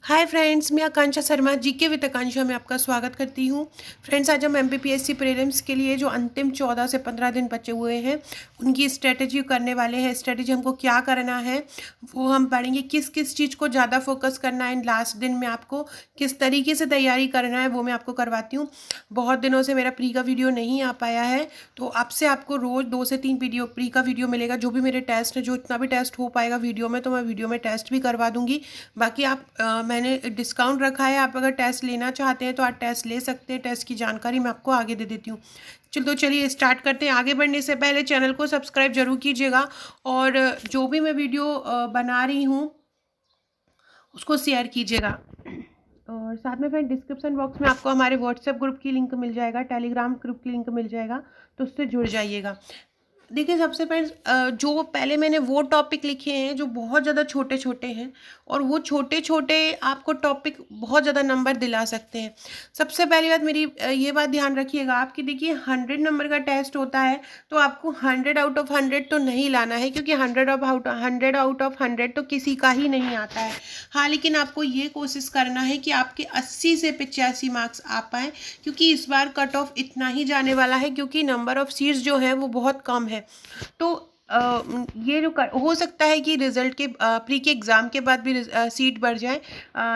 Hi friends, मैं आकांक्षा Sharma GK with आकांक्षा में आपका स्वागत करती हूँ। फ्रेंड्स, आज हम एमपीपीएससी प्रीलिम्स के लिए जो अंतिम 14 से 15 दिन बचे हुए हैं उनकी स्ट्रेटजी करने वाले हैं। स्ट्रेटजी हमको क्या करना है वो हम पढ़ेंगे। किस किस चीज़ को ज़्यादा फोकस करना है, लास्ट दिन में आपको किस तरीके से तैयारी करना है वो मैं आपको करवाती हूँ। बहुत दिनों से मेरा प्री का वीडियो नहीं आ पाया है, तो आपसे आपको रोज़ 2 से 3 वीडियो प्री का वीडियो मिलेगा। जो भी मेरे टेस्ट है, जो इतना भी टेस्ट हो पाएगा वीडियो में, तो मैं वीडियो में टेस्ट भी करवा दूँगी। बाकी मैंने डिस्काउंट रखा है, आप अगर टेस्ट लेना चाहते हैं तो आप टेस्ट ले सकते हैं। टेस्ट की जानकारी मैं आपको आगे दे देती हूँ। तो चलिए स्टार्ट करते हैं। आगे बढ़ने से पहले चैनल को सब्सक्राइब जरूर कीजिएगा और जो भी मैं वीडियो बना रही हूँ उसको शेयर कीजिएगा। और साथ में फ्रेंड, डिस्क्रिप्शन बॉक्स में आपको हमारे व्हाट्सएप ग्रुप की लिंक मिल जाएगा, टेलीग्राम ग्रुप की लिंक मिल जाएगा, तो उससे जुड़ जाइएगा। देखिए, सबसे फ्रेंड्स, जो पहले मैंने वो टॉपिक लिखे हैं जो बहुत ज़्यादा छोटे छोटे हैं, और वो छोटे छोटे आपको टॉपिक बहुत ज़्यादा नंबर दिला सकते हैं। सबसे पहली बात मेरी ये बात ध्यान रखिएगा आपकी। देखिए, 100 नंबर का टेस्ट होता है, तो आपको 100 आउट ऑफ 100 तो नहीं लाना है, क्योंकि 100 आउट ऑफ 100 तो किसी का ही नहीं आता है। हाँ, लेकिन आपको ये कोशिश करना है कि आपके 80 से 85 मार्क्स आ पाएँ, क्योंकि इस बार कट ऑफ इतना ही जाने वाला है, क्योंकि नंबर ऑफ़ सीट्स जो है वो बहुत कम है। तो ये जो हो सकता है कि रिज़ल्ट के प्री के एग्ज़ाम के बाद भी सीट बढ़ जाए,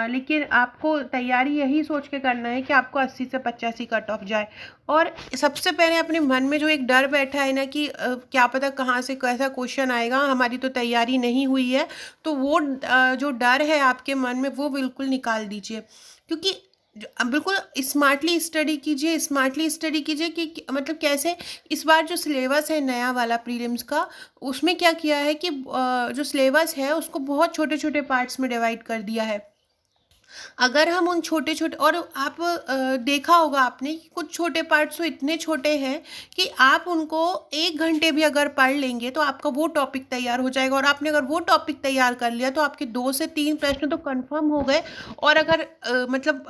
लेकिन आपको तैयारी यही सोच के करना है कि आपको 80 से 85 कट ऑफ जाए। और सबसे पहले अपने मन में जो एक डर बैठा है ना कि क्या पता कहाँ से कैसा क्वेश्चन आएगा, हमारी तो तैयारी नहीं हुई है, तो वो जो डर है आपके मन में वो बिल्कुल निकाल दीजिए। क्योंकि बिल्कुल स्मार्टली स्टडी कीजिए कि मतलब कैसे। इस बार जो सिलेबस है नया वाला प्रीलिम्स का, उसमें क्या किया है कि जो सिलेबस है उसको बहुत छोटे छोटे पार्ट्स में डिवाइड कर दिया है। अगर हम उन छोटे छोटे, और आप देखा होगा आपने कि कुछ छोटे पार्ट्स तो इतने छोटे हैं कि आप उनको 1 घंटे भी अगर पढ़ लेंगे तो आपका वो टॉपिक तैयार हो जाएगा। और आपने अगर वो टॉपिक तैयार कर लिया तो आपके 2 से 3 प्रश्न तो कंफर्म हो गए। और अगर मतलब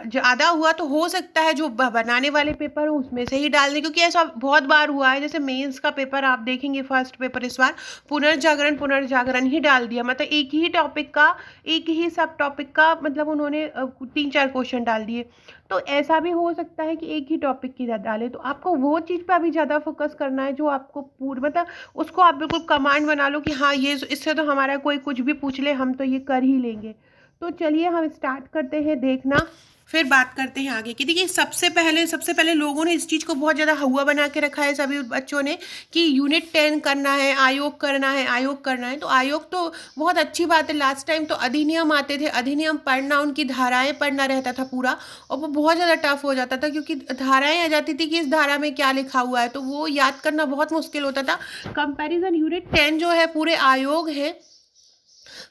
ज़्यादा हुआ तो हो सकता है जो बनाने वाले पेपर हो उसमें से ही डाल दें, क्योंकि ऐसा बहुत बार हुआ है। जैसे मेंस का पेपर आप देखेंगे, फर्स्ट पेपर इस बार पुनर्जागरण ही डाल दिया। मतलब एक ही टॉपिक का, एक ही सब टॉपिक का, मतलब उन्होंने 3-4 क्वेश्चन डाल दिए। तो ऐसा भी हो सकता है कि एक ही टॉपिक की डाले, तो आपको वो चीज़ पे अभी ज़्यादा फोकस करना है जो आपको पूर्ण, मतलब उसको आप बिल्कुल कमांड बना लो कि हाँ, ये इससे तो हमारा कोई कुछ भी पूछ ले हम तो ये कर ही लेंगे। तो चलिए हम स्टार्ट करते हैं देखना, फिर बात करते हैं आगे की। देखिए, सबसे पहले लोगों ने इस चीज़ को बहुत ज़्यादा हुआ बना के रखा है सभी बच्चों ने कि यूनिट 10 करना है, आयोग करना है, आयोग करना है। तो आयोग तो बहुत अच्छी बात है। लास्ट टाइम तो अधिनियम आते थे, अधिनियम पढ़ना, उनकी धाराएं पढ़ना रहता था पूरा, और वो बहुत ज़्यादा टफ हो जाता था, क्योंकि धाराएं आ जाती थी कि इस धारा में क्या लिखा हुआ है, तो वो याद करना बहुत मुश्किल होता था। कंपैरिजन यूनिट 10 जो है, पूरे आयोग है,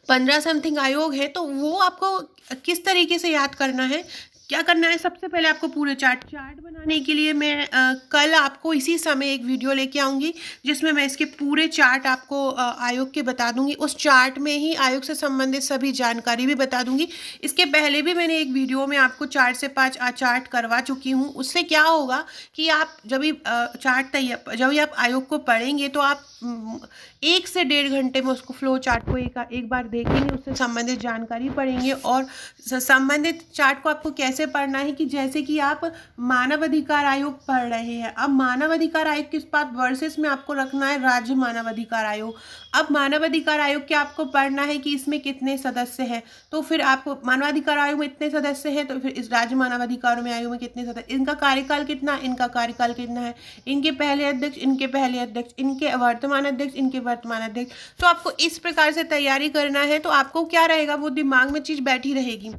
15 समथिंग आयोग है, तो वो आपको किस तरीके से याद करना है, क्या करना है। सबसे पहले आपको पूरे चार्ट बनाने के लिए मैं कल आपको इसी समय एक वीडियो लेके आऊँगी, जिसमें मैं इसके पूरे चार्ट आपको आयोग के बता दूंगी। उस चार्ट में ही आयोग से संबंधित सभी जानकारी भी बता दूंगी। इसके पहले भी मैंने एक वीडियो में आपको 4 से 5 चार्ट करवा चुकी हूँ। उससे क्या होगा कि आप जब भी जब भी आप आयोग को पढ़ेंगे तो आप 1 से 1.5 घंटे में उसको फ्लो चार्ट को एक बार देखेंगे, उससे संबंधित जानकारी पढ़ेंगे। और संबंधित चार्ट को आपको कैसे पढ़ना है कि जैसे कि आप मानव अधिकार आयोग पढ़ रहे हैं, अब मानव अधिकार आयोग किस बात वर्सेस में आपको रखना है राज्य मानव अधिकार आयोग। अब मानव अधिकार आयोग के आपको पढ़ना है कि इसमें कितने सदस्य हैं, तो फिर आपको मानवाधिकार आयोग में इतने सदस्य हैं, तो फिर इस राज्य मानवाधिकार में आयोग में कितने सदस्य, इनका कार्यकाल कितना, इनका कार्यकाल कितना है, इनके पहले अध्यक्ष, इनके पहले अध्यक्ष, इनके वर्तमान अध्यक्ष, इनके वर्तमान अध्यक्ष। तो आपको इस प्रकार से तैयारी करना है, तो आपको क्या रहेगा, वो दिमाग में चीज़ बैठी रहेगी।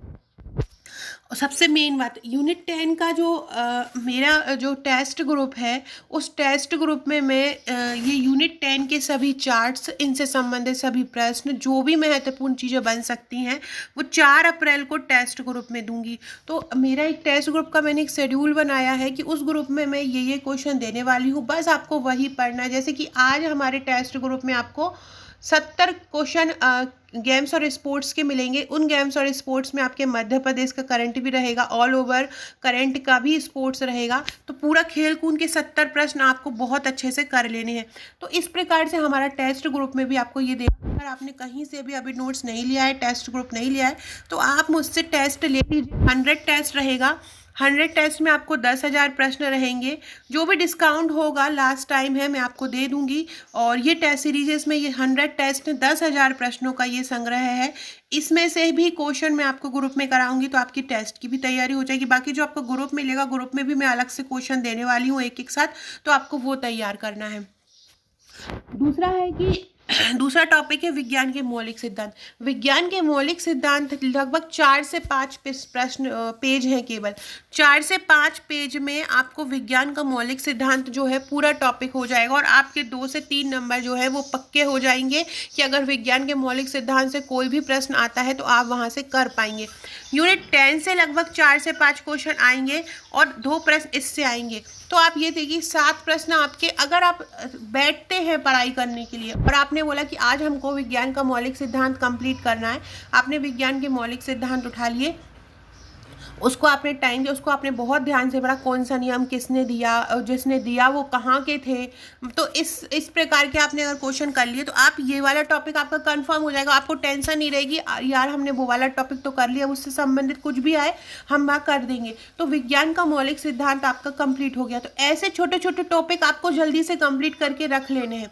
और सबसे मेन बात, यूनिट 10 का जो मेरा जो टेस्ट ग्रुप है, उस टेस्ट ग्रुप में मैं ये यूनिट 10 के सभी चार्ट्स, इनसे संबंधित सभी प्रश्न, जो भी महत्वपूर्ण चीज़ें बन सकती हैं, वो 4 अप्रैल को टेस्ट ग्रुप में दूंगी। तो मेरा एक टेस्ट ग्रुप का मैंने एक शेड्यूल बनाया है कि उस ग्रुप में मैं ये क्वेश्चन देने वाली हूँ, बस आपको वही पढ़ना है। जैसे कि आज हमारे टेस्ट ग्रुप में आपको 70 क्वेश्चन गेम्स और स्पोर्ट्स के मिलेंगे। उन गेम्स और स्पोर्ट्स में आपके मध्य प्रदेश का करंट भी रहेगा, ऑल ओवर करंट का भी स्पोर्ट्स रहेगा। तो पूरा खेल कूद के 70 प्रश्न आपको बहुत अच्छे से कर लेने हैं। तो इस प्रकार से हमारा टेस्ट ग्रुप में भी आपको ये देगा। अगर आपने कहीं से भी अभी नोट्स नहीं लिया है, टेस्ट ग्रुप नहीं लिया है, तो आप मुझसे टेस्ट ले लीजिए। 100 टेस्ट रहेगा। 100 टेस्ट में आपको 10,000 प्रश्न रहेंगे। जो भी डिस्काउंट होगा लास्ट टाइम है मैं आपको दे दूंगी। और ये टेस्ट सीरीज में ये 100 टेस्ट 10,000 प्रश्नों का ये संग्रह है। इसमें से भी क्वेश्चन मैं आपको ग्रुप में कराऊंगी, तो आपकी टेस्ट की भी तैयारी हो जाएगी। बाकी जो आपको ग्रुप मिलेगा, ग्रुप में भी मैं अलग से क्वेश्चन देने वाली हूँ एक एक साथ, तो आपको वो तैयार करना है। दूसरा है कि दूसरा टॉपिक है विज्ञान के मौलिक सिद्धांत। विज्ञान के मौलिक सिद्धांत लगभग 4 से 5 प्रश्न पेज हैं केवल। 4 से 5 पेज में आपको विज्ञान का मौलिक सिद्धांत जो है पूरा टॉपिक हो जाएगा, और आपके 2 से 3 नंबर जो है वो पक्के हो जाएंगे कि अगर विज्ञान के मौलिक सिद्धांत से कोई भी प्रश्न आता है तो आप वहाँ से कर पाएंगे। यूनिट 10 से लगभग 4 से 5 क्वेश्चन आएंगे और 2 प्रश्न इससे आएंगे। तो आप ये देखिए 7 प्रश्न आपके, अगर आप बैठते हैं पढ़ाई करने के लिए और आपने बोला कि आज हमको विज्ञान का मौलिक सिद्धांत कंप्लीट करना है, आपने विज्ञान के मौलिक सिद्धांत उठा लिए, उसको आपने टाइम दिया, उसको आपने बहुत ध्यान से पढ़ा, कौन सा नियम किसने दिया, जिसने दिया वो कहाँ के थे। तो इस प्रकार के आपने अगर क्वेश्चन कर लिए तो आप ये वाला टॉपिक आपका कंफर्म हो जाएगा। आपको टेंशन नहीं रहेगी यार हमने वो वाला टॉपिक तो कर लिया, उससे संबंधित कुछ भी आए हम वहाँ कर देंगे। तो विज्ञान का मौलिक सिद्धांत आपका कंप्लीट हो गया। तो ऐसे छोटे छोटे टॉपिक आपको जल्दी से कंप्लीट करके रख लेने हैं।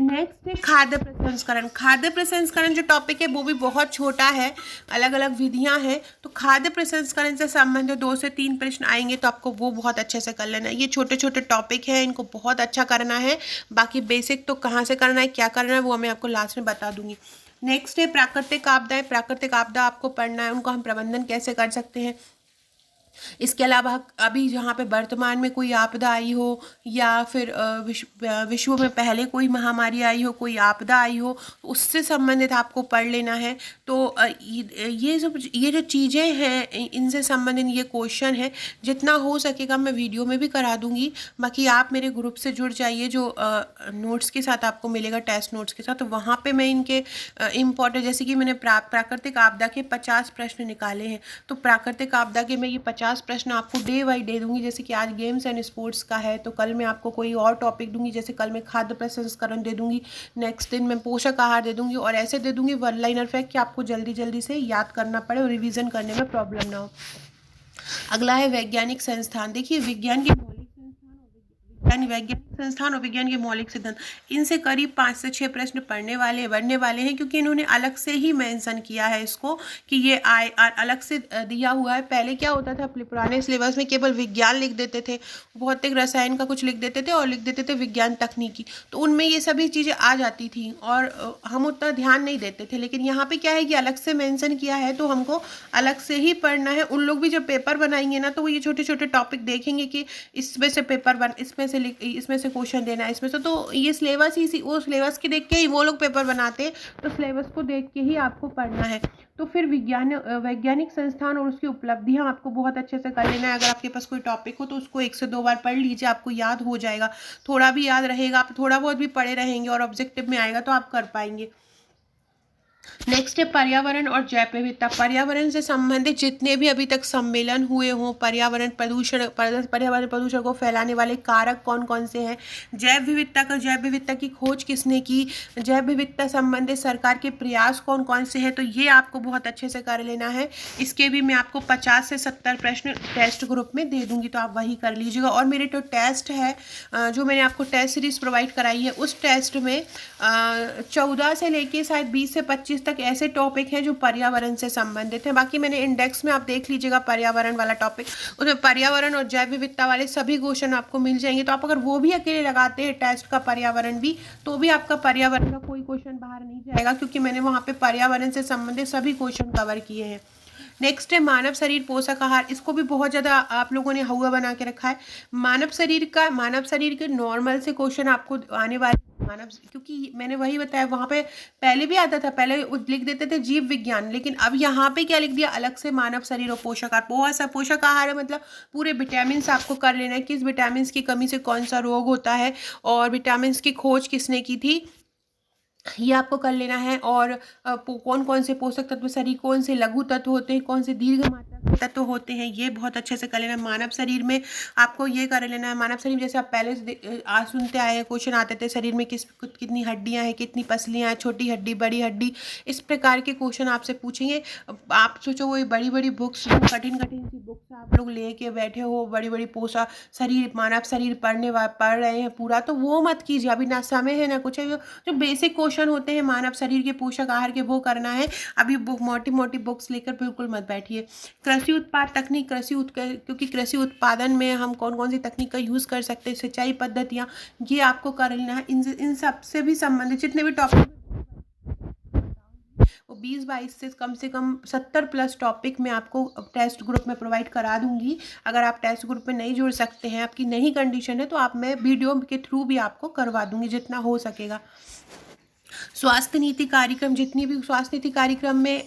नेक्स्ट है खाद्य प्रसंस्करण। खाद्य प्रसंस्करण जो टॉपिक है वो भी बहुत छोटा है, अलग अलग विधियां हैं। तो खाद्य प्रसंस्करण से संबंधित 2 से 3 प्रश्न आएंगे, तो आपको वो बहुत अच्छे से कर लेना है। ये छोटे छोटे टॉपिक है, इनको बहुत अच्छा करना है। बाकी बेसिक तो कहाँ से करना है, क्या करना है, वो मैं आपको लास्ट में बता दूंगी। नेक्स्ट है प्राकृतिक आपदाएं। प्राकृतिक आपदा आपको पढ़ना है, उनको हम प्रबंधन कैसे कर सकते हैं। इसके अलावा अभी जहाँ पे वर्तमान में कोई आपदा आई हो, या फिर विश्व में पहले कोई महामारी आई हो, कोई आपदा आई हो, उससे संबंधित आपको पढ़ लेना है। तो ये जो चीज़ें हैं इनसे संबंधित ये क्वेश्चन है, जितना हो सकेगा मैं वीडियो में भी करा दूंगी। बाकी आप मेरे ग्रुप से जुड़ जाइए, जो नोट्स के साथ आपको मिलेगा, टेस्ट नोट्स के साथ। तो वहाँ पे मैं इनके इम्पोर्टेंट, जैसे कि मैंने प्राकृतिक आपदा के 50 प्रश्न निकाले हैं, तो प्राकृतिक आपदा के मैं ये 50 प्रश्न आपको डे बाई डे दूंगी। जैसे कि आज गेम्स एंड स्पोर्ट्स का है, तो कल मैं आपको कोई और टॉपिक दूंगी, जैसे कल मैं खाद्य प्रसंस्करण दे दूंगी, नेक्स्ट दिन मैं पोषक आहार दे दूंगी, और ऐसे दे दूंगी वन लाइनर फैक्ट कि आपको जल्दी जल्दी से याद करना पड़े और रिवीजन करने में प्रॉब्लम ना हो। अगला है वैज्ञानिक संस्थान। देखिए विज्ञान के वैज्ञानिक संस्थान और विज्ञान के मौलिक सिद्धांत, इनसे करीब 5 से 6 प्रश्न बनने वाले हैं, क्योंकि इन्होंने अलग से ही मेंशन किया है इसको कि ये अलग से दिया हुआ है। पहले क्या होता था, पुराने सिलेबस में केवल विज्ञान लिख देते थे, भौतिक रसायन का कुछ लिख देते थे और लिख देते थे विज्ञान तकनीकी, तो उनमें ये सभी चीज़ें आ जाती थी और हम उतना ध्यान नहीं देते थे। लेकिन यहाँ पे क्या है कि अलग से मेंशन किया है, तो हमको अलग से ही पढ़ना है। उन लोग भी जब पेपर बनाएंगे ना, तो वो ये छोटे छोटे टॉपिक देखेंगे कि इसमें से इसमें से क्वेश्चन देना है, इसमें से, तो ये सिलेबस ही वो सिलेबस के देख के ही वो लोग पेपर बनाते हैं, तो सिलेबस को देख के ही आपको पढ़ना है। तो फिर वैज्ञानिक संस्थान और उसकी उपलब्धियां आपको बहुत अच्छे से कर लेना है। अगर आपके पास कोई टॉपिक हो तो उसको 1 से 2 बार पढ़ लीजिए, आपको याद हो जाएगा, थोड़ा भी याद रहेगा, आप थोड़ा बहुत भी पढ़े रहेंगे और ऑब्जेक्टिव में आएगा तो आप कर पाएंगे। नेक्स्ट है पर्यावरण और जैव विविधता। पर्यावरण से संबंधित जितने भी अभी तक सम्मेलन हुए हों, पर्यावरण प्रदूषण को फैलाने वाले कारक कौन कौन से हैं, जैव विविधता की खोज किसने की, जैव विविधता संबंधित सरकार के प्रयास कौन कौन से हैं, तो ये आपको बहुत अच्छे से कर लेना है। इसके भी मैं आपको 50 से 70 प्रश्न टेस्ट ग्रुप में दे दूंगी, तो आप वही कर लीजिएगा। और मेरे जो टेस्ट है, जो मैंने आपको टेस्ट सीरीज प्रोवाइड कराई है, उस टेस्ट में 14 से लेके शायद 20 से 25 तक ऐसे टॉपिक हैं जो पर्यावरण से संबंधित हैं। बाकी मैंने इंडेक्स में आप देख लीजिएगा पर्यावरण वाला टॉपिक, उसमें पर्यावरण और जैव विविधता वाले सभी क्वेश्चन आपको मिल जाएंगे। तो आप अगर वो भी अकेले लगाते हैं टेस्ट का पर्यावरण भी, तो भी आपका पर्यावरण का कोई क्वेश्चन बाहर नहीं जाएगा, क्योंकि मैंने वहाँ पे पर्यावरण से संबंधित सभी क्वेश्चन कवर किए हैं। नेक्स्ट है मानव शरीर पोषक आहार। इसको भी बहुत ज़्यादा आप लोगों ने हुआ बना के रखा है। मानव शरीर के नॉर्मल से क्वेश्चन आपको आने वाले क्योंकि मैंने वही बताया, वहाँ पे पहले भी आता था, पहले लिख देते थे जीव विज्ञान, लेकिन अब यहाँ पे क्या लिख दिया अलग से, मानव शरीर और पोषक आहार। पोषक आहार है मतलब पूरे विटामिन आपको कर लेना है, किस विटामिन की कमी से कौन सा रोग होता है और विटामिन की खोज किसने की थी, ये आपको कर लेना है। और कौन कौन से पोषक तत्व शरीर, कौन से लघु तत्व होते हैं, कौन से दीर्घ मात्रा के तत्व होते हैं, ये बहुत अच्छे से कर लेना है। मानव शरीर में आपको ये कर लेना है, मानव शरीर में जैसे आप पहले से आज सुनते आए हैं, क्वेश्चन आते थे शरीर में कितनी हड्डियां हैं, कितनी पसलियां हैं, छोटी हड्डी बड़ी हड्डी, इस प्रकार के क्वेश्चन आपसे पूछेंगे। आप सोचो वो बड़ी बड़ी बुक्स, कठिन कठिन सी बुक्स आप लोग लेके बैठे हो, बड़ी बड़ी पोषा शरीर, मानव शरीर पढ़ रहे हैं पूरा, तो वो मत कीजिए। अभी ना समय है ना कुछ है। जो बेसिक क्वेश्चन होते हैं मानव शरीर के, पोषक आहार के, वो करना है। अभी मोटी मोटी बुक्स लेकर बिल्कुल मत बैठिए। कृषि उत्पाद तकनीक, क्योंकि कृषि उत्पादन में हम कौन कौन सी तकनीक का यूज़ कर सकते हैं, सिंचाई पद्धतियाँ, ये आपको कर लेना है। इन सब से भी संबंधित जितने भी टॉपिक, वो 20-22 से कम 70 प्लस टॉपिक मैं आपको टेस्ट ग्रुप में प्रोवाइड करा दूंगी। अगर आप टेस्ट ग्रुप में नहीं जुड़ सकते हैं, आपकी नहीं कंडीशन है, तो आप मैं वीडियो के थ्रू भी आपको करवा दूंगी जितना हो सकेगा। स्वास्थ्य नीति कार्यक्रम, जितनी भी स्वास्थ्य नीति कार्यक्रम में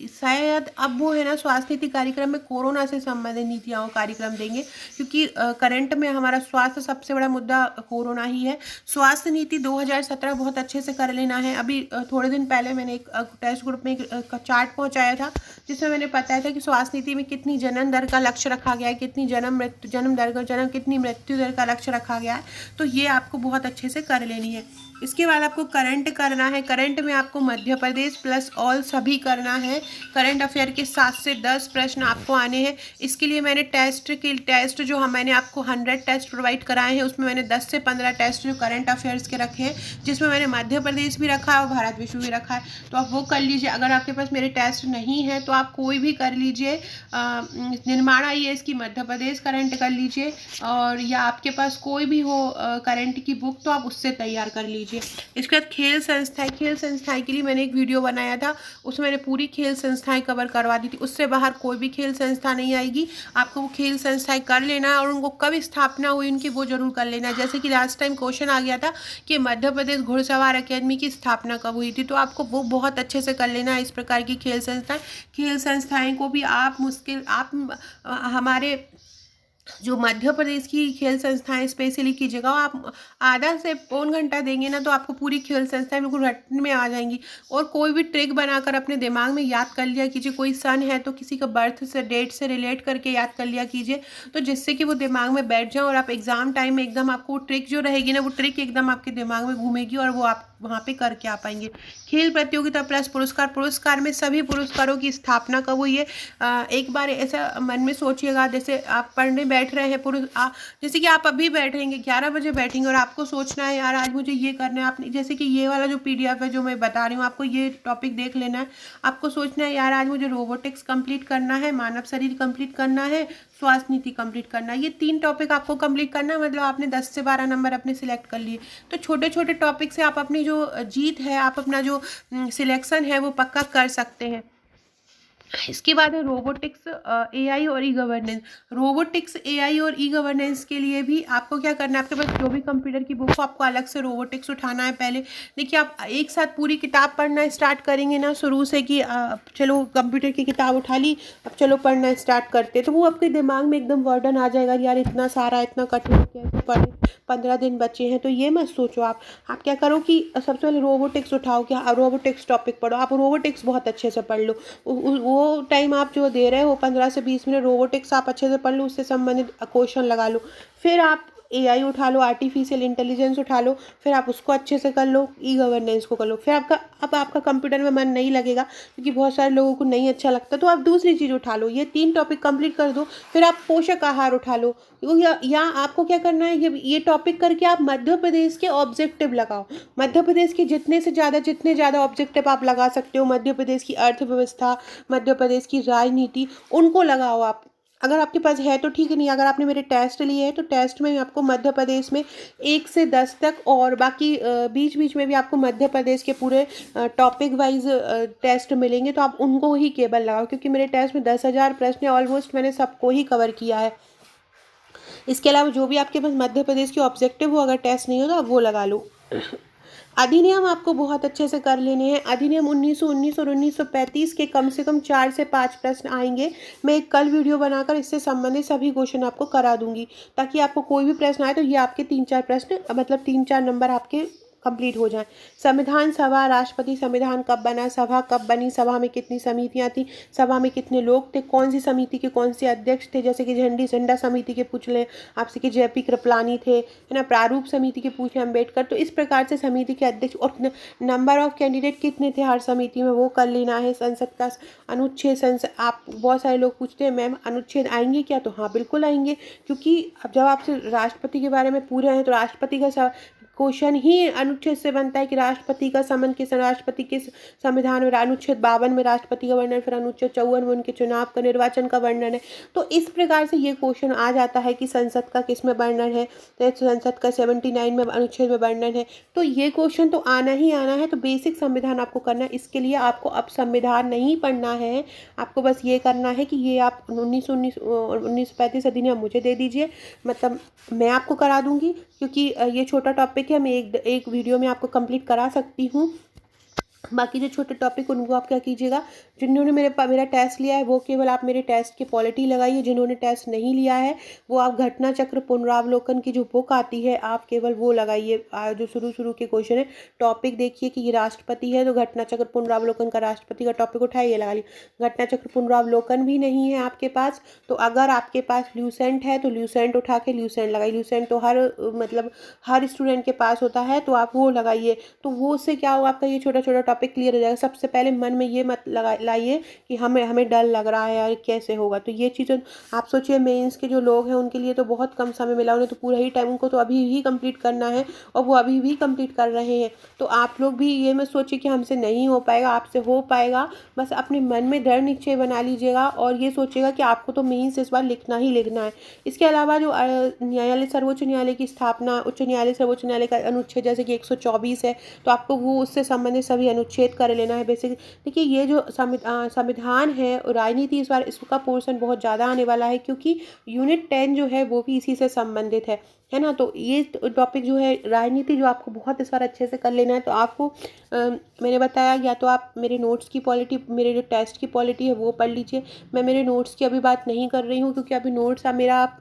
शायद अब वो है ना, स्वास्थ्य नीति कार्यक्रम में कोरोना से संबंधित नीतियाँ कार्यक्रम देंगे, क्योंकि करंट में हमारा स्वास्थ्य सबसे बड़ा मुद्दा कोरोना ही है। स्वास्थ्य नीति 2017 बहुत अच्छे से कर लेना है। अभी थोड़े दिन पहले मैंने एक टेस्ट ग्रुप में एक चार्ट पहुँचाया था, जिसमें मैंने बताया था कि स्वास्थ्य नीति में कितनी जन्म दर का लक्ष्य रखा गया है, कितनी कितनी मृत्यु दर का लक्ष्य रखा गया है। तो ये आपको बहुत अच्छे से कर लेनी है। इसके बाद आपको करंट करना है। करंट में आपको मध्य प्रदेश प्लस ऑल सभी करना है। करंट अफेयर के 7 से 10 प्रश्न आपको आने हैं। इसके लिए मैंने टेस्ट जो मैंने आपको 100 टेस्ट प्रोवाइड कराए हैं, उसमें मैंने 10 से 15 टेस्ट जो करंट अफेयर्स के रखे हैं, जिसमें मैंने मध्य प्रदेश भी रखा है और भारत विश्व भी रखा है। तो आप वो कर लीजिए। अगर आपके पास मेरे टेस्ट नहीं है तो आप कोई भी कर लीजिए। निर्माण IAS की मध्य प्रदेश करंट कर लीजिए, और या आपके पास कोई भी हो करंट की बुक, तो आप उससे तैयार कर लीजिए। इसके बाद खेल संस्थाएं के लिए मैंने एक वीडियो बनाया था, उसमें मैंने पूरी खेल संस्थाएं कवर करवा दी थी। उससे बाहर कोई भी खेल संस्था नहीं आएगी। आपको वो खेल संस्थाएं कर लेना है, और उनको कब स्थापना हुई उनकी वो जरूर कर लेना है। जैसे कि लास्ट टाइम क्वेश्चन आ गया था कि मध्य प्रदेश घुड़सवार अकेडमी की स्थापना कब हुई थी, तो आपको वो बहुत अच्छे से कर लेना है। इस प्रकार की खेल संस्थाएं को भी आप हमारे जो मध्य प्रदेश की खेल संस्थाएं स्पेशली कीजिएगा। आप आधा से पौन घंटा देंगे ना, तो आपको पूरी खेल संस्थाएं बिल्कुल रटने में आ जाएंगी। और कोई भी ट्रिक बनाकर अपने दिमाग में याद कर लिया कीजिए। कोई सन है तो किसी का बर्थ से, डेट से रिलेट करके याद कर लिया कीजिए, तो जिससे कि वो दिमाग में बैठ जाए, और आप एग्जाम टाइम में एकदम आपको ट्रिक जो रहेगी ना, वो ट्रिक एकदम आपके दिमाग में घूमेगी, और वो आप वहाँ पे करके आ पाएंगे। खेल प्रतियोगिता प्लस पुरस्कार में सभी पुरस्कारों की स्थापना कब हुई है, एक बार ऐसा मन में सोचिएगा। जैसे आप पढ़ने बैठ रहे हैं, जैसे कि आप अभी बैठेंगे 11 बजे बैठेंगे, और आपको सोचना है यार आज मुझे ये करना है। आपने जैसे कि ये वाला जो PDF है जो मैं बता रही हूँ, आपको ये टॉपिक देख लेना है। आपको सोचना है यार आज मुझे रोबोटिक्स कंप्लीट करना है, मानव शरीर कंप्लीट करना है, स्वास्थ्य नीति कंप्लीट करना है। ये 3 टॉपिक आपको कंप्लीट करना है, मतलब आपने 10 से 12 नंबर अपने सिलेक्ट कर लिए। तो छोटे छोटे टॉपिक से आप अपनी जो जीत है, आप अपना जो सिलेक्शन है, वो पक्का कर सकते हैं। इसके बाद है रोबोटिक्स, AI और E-गवर्नेंस। रोबोटिक्स, AI और E-गवर्नेंस के लिए भी आपको क्या करना है, आपके पास जो भी कंप्यूटर की बुक हो, आपको अलग से रोबोटिक्स उठाना है। पहले देखिए, आप एक साथ पूरी किताब पढ़ना स्टार्ट करेंगे ना शुरू से, कि चलो कंप्यूटर की किताब उठा ली, अब चलो पढ़ना स्टार्ट करते, तो वो आपके दिमाग में एकदम वर्डन आ जाएगा, यार इतना सारा, इतना कठिन, कैसे पढ़े, 15 दिन बचे हैं। तो ये मत सोचो। आप क्या करो कि सबसे पहले रोबोटिक्स उठाओ, कि रोबोटिक्स टॉपिक पढ़ो। आप रोबोटिक्स बहुत अच्छे से पढ़ लो। वो टाइम आप जो दे रहे हो 15 से 20 मिनट, रोबोटिक्स आप अच्छे से पढ़ लो, उससे संबंधित क्वेश्चन लगा लो। फिर आप AI उठा लो, आर्टिफिशियल इंटेलिजेंस उठा लो, फिर आप उसको अच्छे से कर लो, E-गवर्नेंस को कर लो। फिर आपका कंप्यूटर में मन नहीं लगेगा, क्योंकि बहुत सारे लोगों को नहीं अच्छा लगता, तो आप दूसरी चीज़ उठा लो। ये 3 टॉपिक कंप्लीट कर दो, फिर आप पोषक आहार उठा लो। या आपको क्या करना है, ये टॉपिक करके आप मध्य प्रदेश के ऑब्जेक्टिव लगाओ। मध्य प्रदेश के जितने ज़्यादा ऑब्जेक्टिव आप लगा सकते हो, मध्य प्रदेश की अर्थव्यवस्था, मध्य प्रदेश की राजनीति, उनको लगाओ आप। अगर आपके पास है तो ठीक है, नहीं अगर आपने मेरे टेस्ट लिए हैं तो टेस्ट में आपको मध्य प्रदेश में 1 से 10 तक, और बाकी बीच बीच में भी आपको मध्य प्रदेश के पूरे टॉपिक वाइज टेस्ट मिलेंगे, तो आप उनको ही केवल लगाओ, क्योंकि मेरे टेस्ट में 10,000 प्रश्न ऑलमोस्ट मैंने सबको ही कवर किया है। इसके अलावा जो भी आपके पास मध्य प्रदेश के ऑब्जेक्टिव हो, अगर टेस्ट नहीं हो तो आप वो लगा लो। अधिनियम आपको बहुत अच्छे से कर लेने हैं। अधिनियम 1919 और 1935 के कम से कम 4 से 5 प्रश्न आएंगे। मैं एक कल वीडियो बनाकर इससे संबंधित सभी क्वेश्चन आपको करा दूंगी, ताकि आपको कोई भी प्रश्न आए तो ये आपके 3-4 प्रश्न, मतलब 3-4 नंबर आपके कंप्लीट हो जाएं। संविधान सभा, राष्ट्रपति संविधान कब बना, सभा कब बनी, सभा में कितनी समितियां थी, सभा में कितने लोग थे, कौन सी समिति के कौन से अध्यक्ष थे, जैसे कि झंडा समिति के पूछ लें आपसे कि जेपी कृपलानी थे, है ना, प्रारूप समिति के पूछे अम्बेडकर। तो इस प्रकार से समिति के अध्यक्ष और नंबर ऑफ कैंडिडेट कितने थे हर समिति में वो कर लेना है। संसद का अनुच्छेद, संसद, आप बहुत सारे लोग पूछते हैं मैम अनुच्छेद आएंगे क्या, तो हाँ बिल्कुल आएंगे, क्योंकि अब जब आपसे राष्ट्रपति के बारे में पूरे हैं तो राष्ट्रपति का क्वेश्चन ही अनुच्छेद से बनता है कि राष्ट्रपति का समन किस, राष्ट्रपति के संविधान में अनुच्छेद 52 में राष्ट्रपति का वर्णन, फिर अनुच्छेद 54 में उनके चुनाव का, निर्वाचन का वर्णन है। तो इस प्रकार से ये क्वेश्चन आ जाता है कि संसद का किस में वर्णन है, तो संसद का 79 में अनुच्छेद में वर्णन है। तो ये क्वेश्चन तो आना ही आना है। तो बेसिक संविधान आपको करना है। इसके लिए आपको अब संविधान नहीं पढ़ना है, आपको बस ये करना है कि ये आप 1935 अधिनियम मुझे दे दीजिए, मतलब मैं आपको करा दूंगी, क्योंकि ये छोटा टॉपिक है, मैं एक वीडियो में आपको कंप्लीट करा सकती हूँ। बाकी जो छोटे टॉपिक उनको आप क्या कीजिएगा, जिन्होंने मेरा टेस्ट लिया है वो केवल आप मेरे टेस्ट की पॉलिटी लगाइए, जिन्होंने टेस्ट नहीं लिया है वो आप घटना चक्र पुनरावलोकन की जो बुक आती है आप केवल वो लगाइए। जो शुरू के क्वेश्चन है, टॉपिक देखिए कि ये राष्ट्रपति है तो घटना चक्र पुनरावलोकन का राष्ट्रपति का टॉपिक उठाइए, लगा लीजिए। घटना चक्र पुनरावलोकन भी नहीं है आपके पास, तो अगर आपके पास ल्यूसेंट है तो ल्यूसेंट उठा के ल्यूसेंट लगाइए। ल्यूसेंट तो हर स्टूडेंट के पास होता है, तो आप वो लगाइए। तो वो उससे क्या होगा, आपका ये छोटा छोटा टॉपिक क्लियर हो जाएगा। सबसे पहले मन में ये मत लाइए कि हमें डर लग रहा है यार कैसे होगा। तो ये चीज़ें आप सोचिए, मेंस के जो लोग हैं उनके लिए तो बहुत कम समय मिला, उन्हें तो पूरा ही टाइम, उनको तो अभी भी कंप्लीट करना है और वो अभी भी कंप्लीट कर रहे हैं। तो आप लोग भी ये मत सोचिए कि हमसे नहीं हो पाएगा, आपसे हो पाएगा। बस अपने मन में दृढ़ निश्चय बना लीजिएगा और ये सोचिएगा कि आपको तो मेंस इस बार लिखना ही लिखना है। इसके अलावा जो न्यायालय, सर्वोच्च न्यायालय की स्थापना, उच्च न्यायालय सर्वोच्च न्यायालय का अनुच्छेद जैसे कि 124 है, तो आपको वो उससे संबंधित सभी अनुच्छेद कर लेना है। बेसिक देखिए, ये जो संविधान है, राजनीति, इस बार इसका पोर्शन बहुत ज़्यादा आने वाला है, क्योंकि यूनिट 10 जो है वो भी इसी से संबंधित है ना। तो ये टॉपिक जो है राजनीति, जो आपको बहुत इस बार अच्छे से कर लेना है। तो आपको मैंने बताया, या तो आप मेरे नोट्स की पॉलिटी, मेरे जो टेस्ट की पॉलिटी है वो पढ़ लीजिए। मैं मेरे नोट्स की अभी बात नहीं कर रही हूँ, क्योंकि अभी नोट्स मेरा आप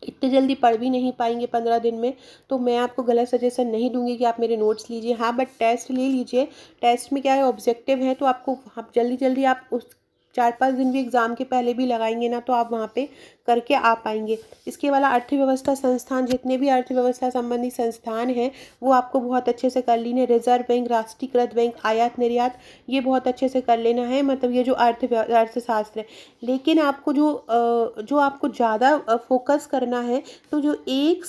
इतने जल्दी पढ़ भी नहीं पाएंगे 15 दिन में, तो मैं आपको गलत सजेशन नहीं दूंगी कि आप मेरे नोट्स लीजिए। हाँ, बट टेस्ट ले लीजिए। टेस्ट में क्या है, ऑब्जेक्टिव है, तो आपको आप जल्दी आप उस 4-5 दिन भी एग्ज़ाम के पहले भी लगाएंगे ना, तो आप वहाँ पे करके आ पाएंगे। इसके वाला अर्थव्यवस्था संस्थान, जितने भी अर्थव्यवस्था संबंधी संस्थान हैं वो आपको बहुत अच्छे से कर लेने। रिजर्व बैंक, राष्ट्रीयकृत बैंक, आयात निर्यात, ये बहुत अच्छे से कर लेना है, मतलब ये जो अर्थशास्त्र है। लेकिन आपको जो आपको ज़्यादा फोकस करना है, तो जो 1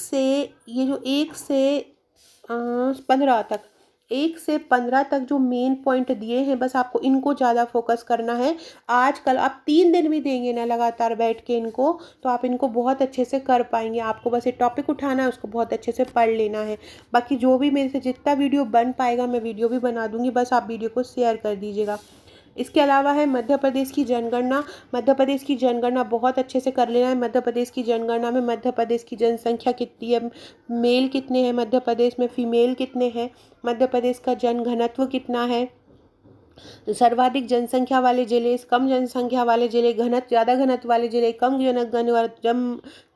से 15 तक जो मेन पॉइंट दिए हैं, बस आपको इनको ज़्यादा फोकस करना है। आजकल आप 3 दिन भी देंगे ना लगातार बैठ के इनको, तो आप इनको बहुत अच्छे से कर पाएंगे। आपको बस ये टॉपिक उठाना है, उसको बहुत अच्छे से पढ़ लेना है। बाकी जो भी मेरे से जितना वीडियो बन पाएगा मैं वीडियो भी बना दूंगी, बस आप वीडियो को शेयर कर दीजिएगा। इसके अलावा है मध्य प्रदेश की जनगणना। मध्य प्रदेश की जनगणना बहुत अच्छे से कर लेना है। मध्य प्रदेश की जनगणना में मध्य प्रदेश की जनसंख्या कितनी है, मेल कितने हैं मध्य प्रदेश में, फीमेल कितने हैं, मध्य प्रदेश का जनघनत्व कितना है, सर्वाधिक जनसंख्या वाले जिले, कम जनसंख्या वाले जिले, ज़्यादा घनत्व वाले जिले,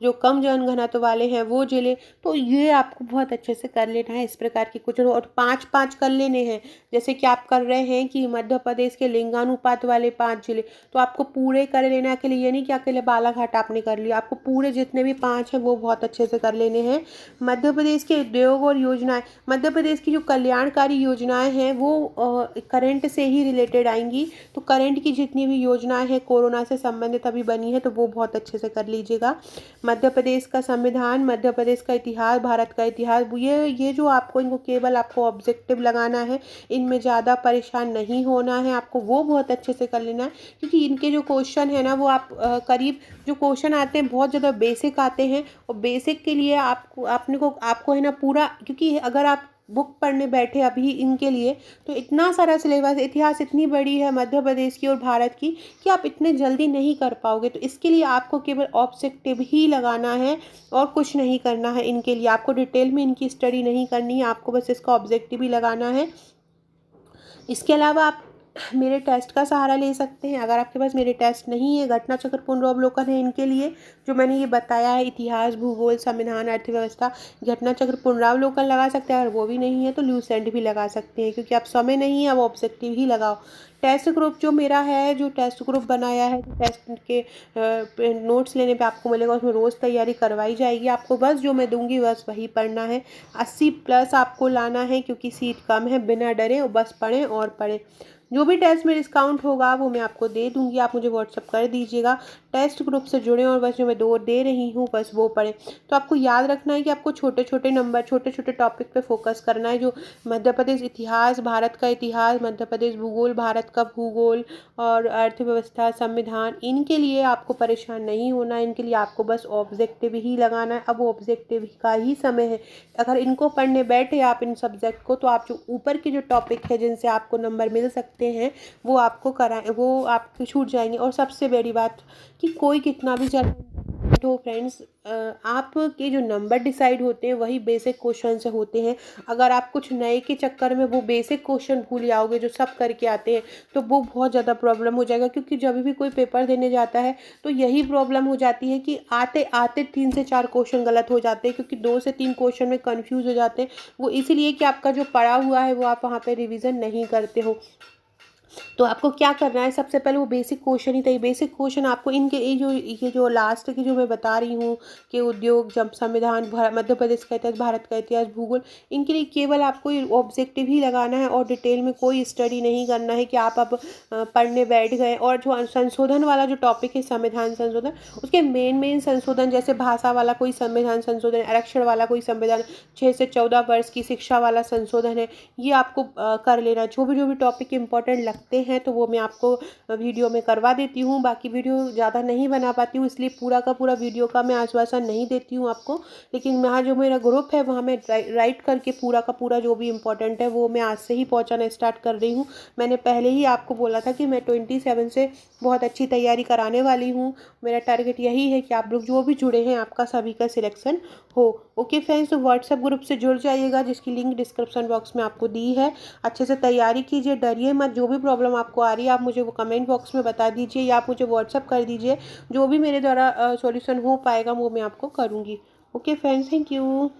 जो कम जनघनत्व वाले हैं वो जिले। तो ये आपको बहुत अच्छे से कर लेना है। इस प्रकार की कुछ और 5-5 कर लेने हैं। जैसे कि आप कर रहे हैं कि मध्य प्रदेश के लिंगानुपात वाले 5 जिले, तो आपको पूरे कर लेना है। अकेले ये नहीं कि अकेले बालाघाट आपने कर लिया, आपको पूरे जितने भी 5 हैं वो बहुत अच्छे से कर लेने हैं। मध्य प्रदेश के उद्योग और योजनाएं, मध्य प्रदेश की जो कल्याणकारी योजनाएं हैं वो करंट से ही रिलेटेड आएंगी। तो करंट की जितनी भी योजनाएं हैं कोरोना से संबंधित अभी बनी है, तो वो बहुत अच्छे से कर लीजिएगा। मध्य प्रदेश का संविधान, मध्य प्रदेश का इतिहास, भारत का इतिहास, ये जो आपको इनको केवल आपको ऑब्जेक्टिव लगाना है, इनमें ज़्यादा परेशान नहीं होना है, आपको वो बहुत अच्छे से कर लेना है। क्योंकि इनके जो क्वेश्चन है ना वो आप करीब जो क्वेश्चन आते हैं बहुत ज़्यादा बेसिक आते हैं, और बेसिक के लिए आपको है ना पूरा, क्योंकि अगर आप बुक पढ़ने बैठे अभी इनके लिए, तो इतना सारा सिलेबस, इतिहास इतनी बड़ी है मध्य प्रदेश की और भारत की, कि आप इतने जल्दी नहीं कर पाओगे। तो इसके लिए आपको केवल ऑब्जेक्टिव ही लगाना है और कुछ नहीं करना है। इनके लिए आपको डिटेल में इनकी स्टडी नहीं करनी है, आपको बस इसका ऑब्जेक्टिव ही लगाना है। इसके अलावा आप मेरे टेस्ट का सहारा ले सकते हैं। अगर आपके पास मेरे टेस्ट नहीं है, घटना चक्र पुनरावलोकन है इनके लिए, जो मैंने ये बताया है, इतिहास, भूगोल, संविधान, अर्थव्यवस्था, घटना चक्र पुनरावलोकन लगा सकते हैं। अगर वो भी नहीं है तो ल्यूसेंट भी लगा सकते हैं, क्योंकि अब समय नहीं है, अब ऑब्जेक्टिव ही लगाओ। टेस्ट ग्रुप जो मेरा है, जो टेस्ट ग्रुप बनाया है, जो टेस्ट के नोट्स लेने पे आपको मिलेगा, उसमें रोज़ तैयारी करवाई जाएगी। आपको बस जो मैं दूंगी बस वही पढ़ना है। 80+ आपको लाना है, क्योंकि सीट कम है। बिना डरे और बस पढ़ें और पढ़ें। जो भी टेस्ट में डिस्काउंट होगा वो मैं आपको दे दूंगी, आप मुझे व्हाट्सअप कर दीजिएगा। टेस्ट ग्रुप से जुड़ें और बस जो मैं दे रही हूँ बस वो पढ़ें। तो आपको याद रखना है कि आपको छोटे छोटे नंबर, छोटे छोटे टॉपिक पे फोकस करना है। जो मध्य प्रदेश इतिहास, भारत का इतिहास, मध्य प्रदेश भूगोल, भारत का भूगोल, और अर्थव्यवस्था, संविधान, इनके लिए आपको परेशान नहीं होना है। इनके लिए आपको बस ऑब्जेक्टिव ही लगाना है। अब ऑब्जेक्टिव का ही समय है। अगर इनको पढ़ने बैठे आप, इन सब्जेक्ट को, तो आप जो ऊपर के जो टॉपिक है जिनसे आपको नंबर मिल सकते हैं वो आपको कराएं, वो आपके छूट जाएंगे। और सबसे बड़ी बात कि कोई कितना भी ज़्यादा हो फ्रेंड्स, आपके जो नंबर डिसाइड होते हैं वही बेसिक क्वेश्चन से होते हैं। अगर आप कुछ नए के चक्कर में वो बेसिक क्वेश्चन भूल जाओगे जो सब करके आते हैं, तो वो बहुत ज़्यादा प्रॉब्लम हो जाएगा। क्योंकि जब भी कोई पेपर देने जाता है तो यही प्रॉब्लम हो जाती है कि आते आते 3 से 4 क्वेश्चन गलत हो जाते हैं, क्योंकि 2 से 3 क्वेश्चन में कंफ्यूज हो जाते हैं। वो इसीलिए कि आपका जो पढ़ा हुआ है वो आप वहाँ पे रिवीजन नहीं करते हो। तो आपको क्या करना है, सबसे पहले वो बेसिक क्वेश्चन ही, तो ये बेसिक क्वेश्चन आपको इनके ये जो लास्ट की जो मैं बता रही हूँ कि उद्योग, जब संविधान, मध्य प्रदेश का इतिहास, भारत का इतिहास, भूगोल, इनके लिए केवल आपको ये ऑब्जेक्टिव ही लगाना है और डिटेल में कोई स्टडी नहीं करना है कि आप अब पढ़ने बैठ गए। और जो संशोधन वाला जो टॉपिक है, संविधान संशोधन, उसके मेन मेन संशोधन, जैसे भाषा वाला कोई संविधान संशोधन, आरक्षण वाला कोई संविधान, 6 से 14 वर्ष की शिक्षा वाला संशोधन है, ये आपको कर लेना। जो भी टॉपिक इंपॉर्टेंट लगते हैं तो वो मैं आपको वीडियो में करवा देती हूँ। बाकी वीडियो ज़्यादा नहीं बना पाती हूँ, इसलिए पूरा का पूरा वीडियो का मैं आश्वासन नहीं देती हूँ आपको। लेकिन वहाँ जो मेरा ग्रुप है वहाँ मैं राइट करके पूरा का पूरा जो भी इंपॉर्टेंट है वो मैं आज से ही पहुँचाना स्टार्ट कर रही हूँ। मैंने पहले ही आपको बोला था कि मैं 27 से बहुत अच्छी तैयारी कराने वाली हूँ। मेरा टारगेट यही है कि आप लोग जो भी जुड़े हैं आपका सभी का सिलेक्शन हो। ओके फ्रेंड्स, तो व्हाट्सएप ग्रुप से जुड़ जाइएगा, जिसकी लिंक डिस्क्रिप्शन बॉक्स में आपको दी है। अच्छे से तैयारी कीजिए, डरिए मत। जो भी प्रॉब्लम आपको आ रही है आप मुझे वो कमेंट बॉक्स में बता दीजिए, या आप मुझे व्हाट्सअप कर दीजिए। जो भी मेरे द्वारा सॉल्यूशन हो पाएगा वो मैं आपको करूँगी। Okay friends, thank you.